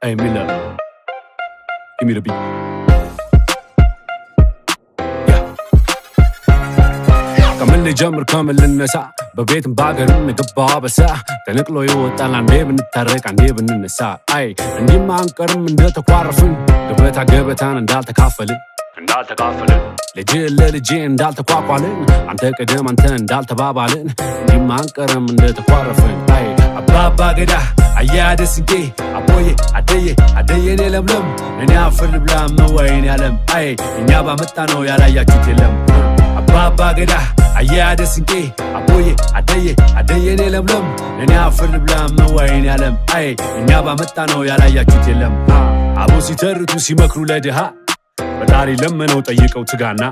Hey Miller, give me the beat. Yeah. Kamil jamr kamil nasa, በቤትም ባገርም የገባ በሳ ተነቅሎ ይወጣል አንዴ ብንታረቅ አንዴ ብንነሳ አይ እንዲማ አንቀርም እንደተኳረፍን ገበታ ገበታን እንዳልተካፈልን ልጅ ለልጅ እንዳልተቋቋልን አንተ ቀደም አንተ እንዳልተባባልን እንዲማ አንቀርም እንደተኳረፍን አይ አባባ ገዳ አያደ ስንቄ አቦዬ አደየኔ ለምለም እኔ አፈር ብላ መወይን ያለም አይ እኛ ባመጣ ነው ያላያችሁት የለም አባባ ገዳ አያደ ስንቄ አቦዬ አደየኔ ለምለም እኔ አፈር ብላ መወይን ያለም አይ እኛ ባመጣ ነው ያላያችሁት የለም አቦ ሲተርቱ ሲመክሩ ለድሃ በዳሪ ለመነው ጠይቀው ትጋና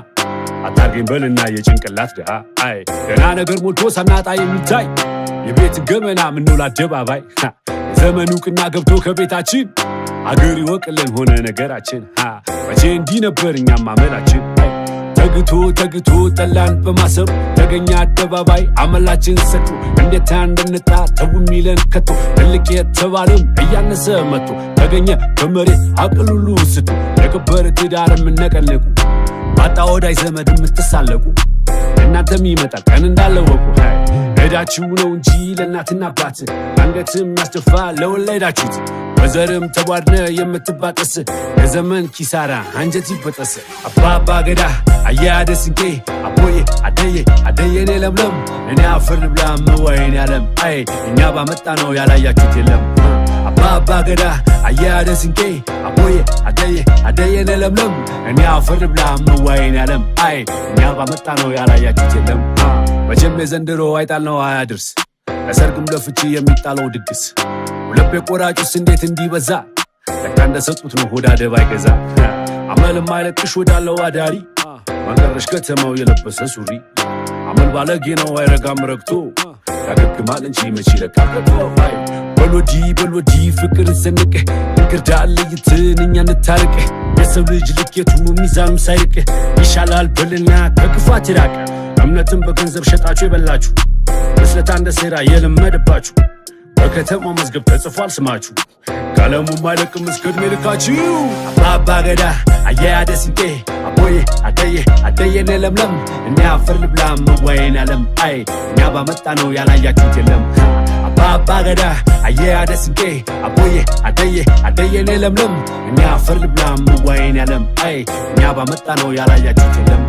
አታርገኝ በልና የጭንቅላት ድሃ አይ ገና ነገር ሞልቶ ሳናጣ የሚታይ የቤት ገመና ምንውላ አደባባይ ዘመኑ ቅና ገብቶ ከቤታችን አገር ይወቅልን ሆነ ነገራችን መቼ እንዲህ ነበር እኛም አመላችን ተግቶ ጠላን በማሰሩ ተገኛ አደባባይ አመላችን ሰጡ እንዴት እንደንጣ ተው ሚለን ከቶ ትልቅ የተባለም እያነሰ መጥቶ ተገኘ ከመሬት አቅሉሉ ስጡ የከበረ ትዳር የምነቀልቁ ባጣ ወዳይ ዘመድ የምትሳለቁ እናንተም ይመጣል ቀን እንዳለወቁ ሄዳችሁ ነው እንጂ ለእናትና አባት አንገትም ያስደፋ ለወለዳችሁት በዘርም ተቧድነ የምትባጠስ የዘመን ኪሳራ አንጀት ይበጠስ አባባ ገዳ አያደ ስንቄ አቦዬ አደየኔ ለምለም እኔ አፈር ብላ መወይን ያለም አይ እኛ ባመጣ ነው ያላያችሁት የለም አባባ ገዳ አያደ ስንቄ አቦዬ አደየኔ ለምለም እኔ አፈር ብላ መወይን ያለም አይ እኛ ባመጣ ነው ያላያችሁት የለም መቼም የዘንድሮ አይጣል ነው አያድርስ ለሰርግም ለፍቺ የሚጣለው ድግስ ሁለቤ ቆራጩስ እንዴት እንዲበዛ ለካ እንደሰጡት ነው ሆዳ ደባ ይገዛ አመልም አይለቅሽ ወዳለው አዳሪ ማቀረሽ ከተማው የለበሰ ሱሪ አመል ባለጌ ነው አይረጋም ረግቶ ያገግማል እንጂ መች ይለቃቀቶ በልወዲ ፍቅርን ሰንቅ እንክርዳል ለይትን እኛ እንታርቅ የሰው ልጅ ልኬቱ ሚዛኑም ሳይርቅ ይሻላል በልና ከክፋት ይራቅ እምነትን በገንዘብ ሸጣችሁ የበላችሁ መስለታ እንደ ሴራ የለመደባችሁ በከተማው መዝገብ ተጽፏል ስማችሁ ካለሙ ማይለቅም እስከ ዕድሜ ልካችሁ አባባ ገዳ አያደ ስንቄ አቦዬ አደየኔ ለምለም እኔ አፈር ልብላ መወይን ያለም አይ እኛ ባመጣ ነው ያላያችሁት የለም አባባ ገዳ አያደ ስንቄ አቦዬ አደየኔ ለምለም እኔ አፈር ልብላ መወይን ያለም አይ እኛ ባመጣ ነው ያላያችሁት የለም